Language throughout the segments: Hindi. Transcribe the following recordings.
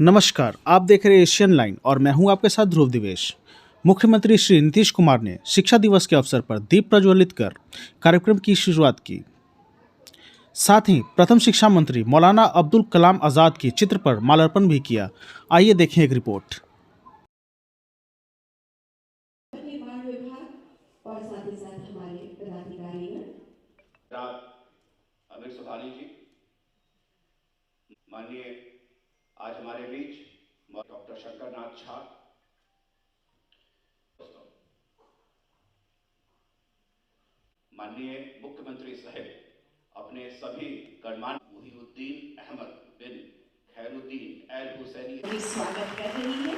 नमस्कार, आप देख रहे हैं एशियन लाइन और मैं हूं आपके साथ ध्रुव दिवेश। मुख्यमंत्री श्री नीतीश कुमार ने शिक्षा दिवस के अवसर पर दीप प्रज्वलित कर कार्यक्रम की शुरुआत की। साथ ही प्रथम शिक्षा मंत्री मौलाना अब्दुल कलाम आजाद के चित्र पर माल्यार्पण भी किया। आइए देखें एक रिपोर्ट। निर्माण विभाग और साथ ही साथ हमारे पदाधिकारीगण, अमित सुधानी जी, माननीय आज हमारे बीच डॉक्टर शंकरनाथ झा, माननीय मुख्यमंत्री साहब अपने सभी गणमान्य मुहिउद्दीन अहमद बिन खैरुद्दीन एल हुसैनी की स्वागत कर रही है।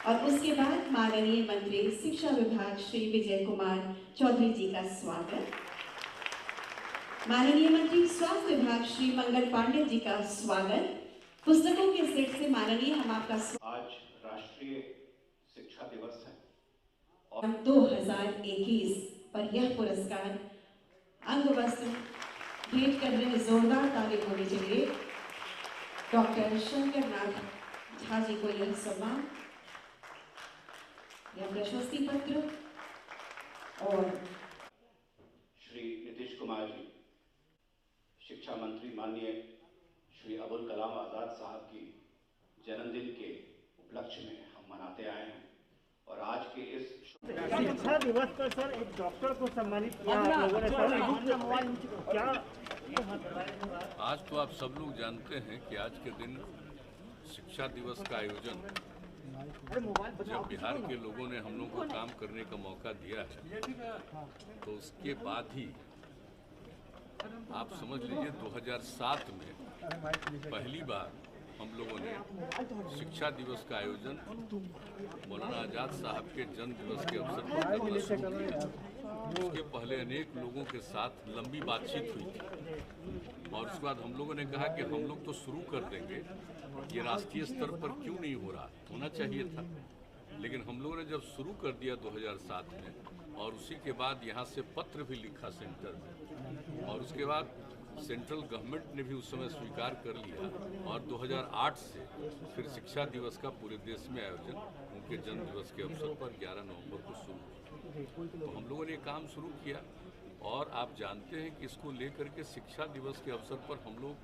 और उसके बाद माननीय मंत्री शिक्षा विभाग श्री विजय कुमार चौधरी जी का स्वागत, माननीय मंत्री स्वास्थ्य विभाग श्री मंगल पांडे जी का स्वागत। पुस्तकों के सेट से माननीय हम आपका आज राष्ट्रीय शिक्षा दिवस है और 2021 पर यह पुरस्कार अंगवस्त्र भेंट कर रहे जोरदार ताली होनी चाहिए। डॉक्टर शंकरनाथ झा जी को यह सम्मान, यह प्रशस्ति पत्र और श्री नीतीश कुमार जी, शिक्षा मंत्री माननीय श्री अब्दुल कलाम आजाद साहब की जन्मदिन के उपलक्ष्य में हम मनाते आए हैं और आज के इस शिक्षा दिवस पर सर एक डॉक्टर को सम्मानित किया लोगों ने क्या? आज तो आप सब लोग जानते हैं कि आज के दिन शिक्षा दिवस का आयोजन जब बिहार के लोगों ने हम लोग को काम करने का मौका दिया है तो उसके बाद ही आप समझ लीजिए 2007 में पहली बार हम लोगों ने शिक्षा दिवस का आयोजन मौलाना आजाद साहब के जन्म दिवस के अवसर पर करना शुरू किया। उसके पहले अनेक लोगों के साथ लंबी बातचीत हुई थी और उसके बाद हम लोगों ने कहा कि हम लोग तो शुरू कर देंगे, ये राष्ट्रीय स्तर पर क्यों नहीं हो रहा, होना चाहिए था। लेकिन हम लोगों ने जब शुरू कर दिया 2007 में और उसी के बाद यहाँ से पत्र भी लिखा सेंटर में और उसके बाद सेंट्रल गवर्नमेंट ने भी उस समय स्वीकार कर लिया और 2008 से फिर शिक्षा दिवस का पूरे देश में आयोजन उनके जन्म दिवस के अवसर पर 11 नवंबर को शुरू हुआ। तो हम लोगों ने काम शुरू किया और आप जानते हैं कि इसको लेकर के शिक्षा दिवस के अवसर पर हम लोग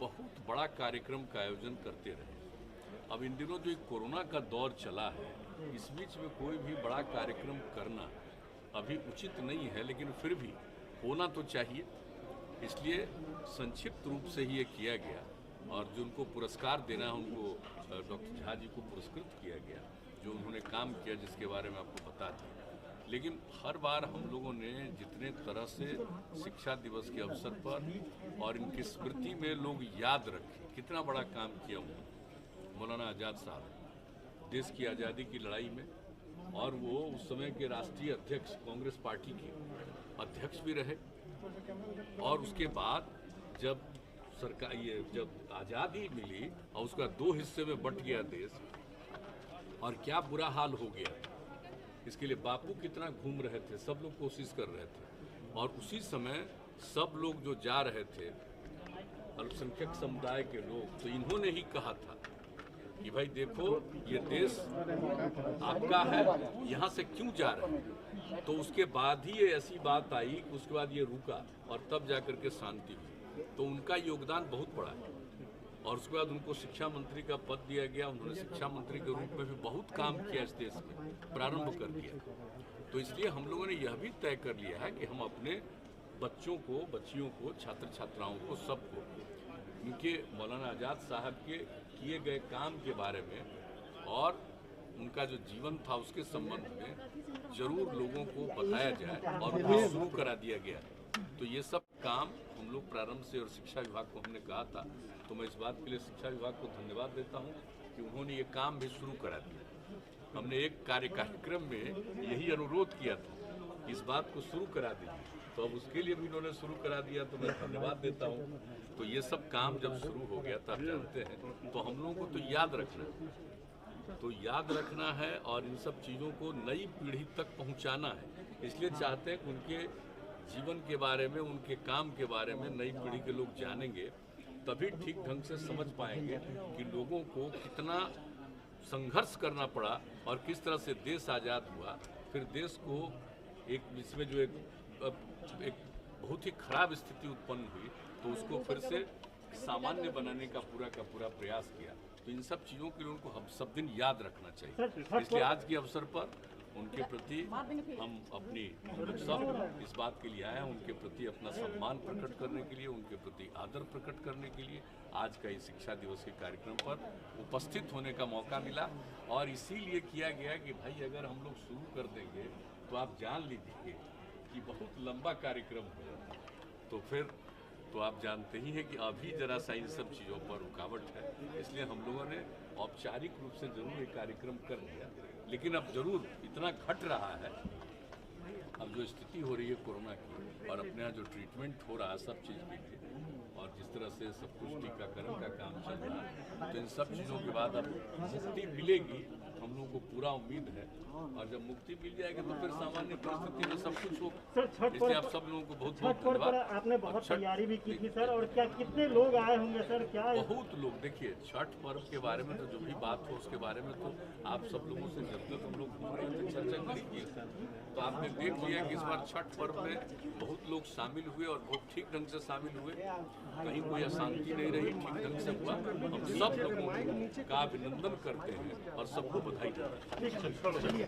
बहुत बड़ा कार्यक्रम का आयोजन करते रहे। अब इन दिनों जो कोरोना का दौर चला है, इस बीच में कोई भी बड़ा कार्यक्रम करना अभी उचित नहीं है, लेकिन फिर भी होना तो चाहिए। इसलिए संक्षिप्त रूप से ही ये किया गया और जो उनको पुरस्कार देना है उनको डॉक्टर झा जी को पुरस्कृत किया गया, जो उन्होंने काम किया जिसके बारे में आपको बता दें। लेकिन हर बार हम लोगों ने जितने तरह से शिक्षा दिवस के अवसर पर और इनकी स्मृति में लोग याद रखें कितना बड़ा काम किया उन्होंने। मौलाना आजाद साहब देश की आज़ादी की लड़ाई में, और वो उस समय के राष्ट्रीय अध्यक्ष, कांग्रेस पार्टी के अध्यक्ष भी रहे और उसके बाद जब सरकार जब आज़ादी मिली और उसका दो हिस्से में बंट गया देश और क्या बुरा हाल हो गया, इसके लिए बापू कितना घूम रहे थे, सब लोग कोशिश कर रहे थे और उसी समय सब लोग जो जा रहे थे अल्पसंख्यक समुदाय के लोग, तो इन्होंने ही कहा था कि भाई देखो ये देश आपका है, यहाँ से क्यों जा रहे हैं। तो उसके बाद ही ये ऐसी बात आई कि उसके बाद ये रुका और तब जाकर के शांति हुई। तो उनका योगदान बहुत बड़ा है और उसके बाद उनको शिक्षा मंत्री का पद दिया गया। उन्होंने शिक्षा मंत्री के रूप में भी बहुत काम किया, इस देश में प्रारंभ कर दिया। तो इसलिए हम लोगों ने यह भी तय कर लिया है कि हम अपने बच्चों को, बच्चियों को, छात्र छात्राओं को, सबको उनके मौलाना आजाद साहब के किए गए काम के बारे में और उनका जो जीवन था उसके संबंध में जरूर लोगों को बताया जाए और उनको शुरू करा दिया गया। तो ये सब काम हम लोग प्रारंभ से, और शिक्षा विभाग को हमने कहा था, तो मैं इस बात के लिए शिक्षा विभाग को धन्यवाद देता हूँ कि उन्होंने ये काम भी शुरू करा दिया। हमने एक कार्यक्रम में यही अनुरोध किया था इस बात को शुरू करा दीजिए, तो अब उसके लिए भी उन्होंने शुरू करा दिया, तो मैं धन्यवाद देता हूँ। तो ये सब काम जब शुरू हो गया तब जानते हैं, तो हम लोगों को तो याद रखना है और इन सब चीज़ों को नई पीढ़ी तक पहुंचाना है। इसलिए चाहते हैं कि उनके जीवन के बारे में, उनके काम के बारे में नई पीढ़ी के लोग जानेंगे तभी ठीक ढंग से समझ पाएंगे कि लोगों को कितना संघर्ष करना पड़ा और किस तरह से देश आज़ाद हुआ। फिर देश को एक इसमें जो एक बहुत ही खराब स्थिति उत्पन्न हुई तो उसको फिर से सामान्य बनाने का पूरा प्रयास किया। तो इन सब चीज़ों के लिए उनको हम सब दिन याद रखना चाहिए। इसलिए आज के अवसर पर उनके प्रति हम लोग सब इस बात के लिए आए हैं, उनके प्रति अपना सम्मान प्रकट करने के लिए, उनके प्रति आदर प्रकट करने के लिए आज का इस शिक्षा दिवस के कार्यक्रम पर उपस्थित होने का मौका मिला। और इसीलिए किया गया कि भाई अगर हम लोग शुरू कर देंगे तो आप जान लीजिए कि बहुत लंबा कार्यक्रम होगा। तो फिर तो आप जानते ही हैं कि अभी जरा सा इन सब चीज़ों पर रुकावट है, इसलिए हम लोगों ने औपचारिक रूप से जरूर एक कार्यक्रम कर लिया। लेकिन अब जरूर इतना घट रहा है, अब जो स्थिति हो रही है कोरोना की और अपने यहाँ जो ट्रीटमेंट हो रहा है सब चीज़ के लिए, और जिस तरह से सब कुछ टीकाकरण का काम चल रहा है, तो इन सब चीज़ों के बाद अब मुक्ति मिलेगी, हम लोगों को पूरा उम्मीद है। और जब मुक्ति मिल जाएगी तो फिर सामान्य परिस्थिति में सब कुछ होगा। इसलिए आप सब लोगों को बहुत बहुत धन्यवाद। आपने बहुत तैयारी भी की थी सर, और क्या कितने लोग आए होंगे सर? क्या बहुत लोग, देखिए छठ पर्व के बारे में तो जो भी बात हो उसके बारे में तो आप सब लोगों से जब तक हम लोग घूम रहे थे चर्चा करेंगे। तो आपने देख लिया कि इस बार छठ पर्व में बहुत लोग शामिल हुए और बहुत ठीक ढंग से शामिल हुए, कहीं कोई अशांति नहीं रही, ठीक ढंग से हुआ। हम सब लोगों का अभिनंदन करते हैं और सबको बधाई देते हैं।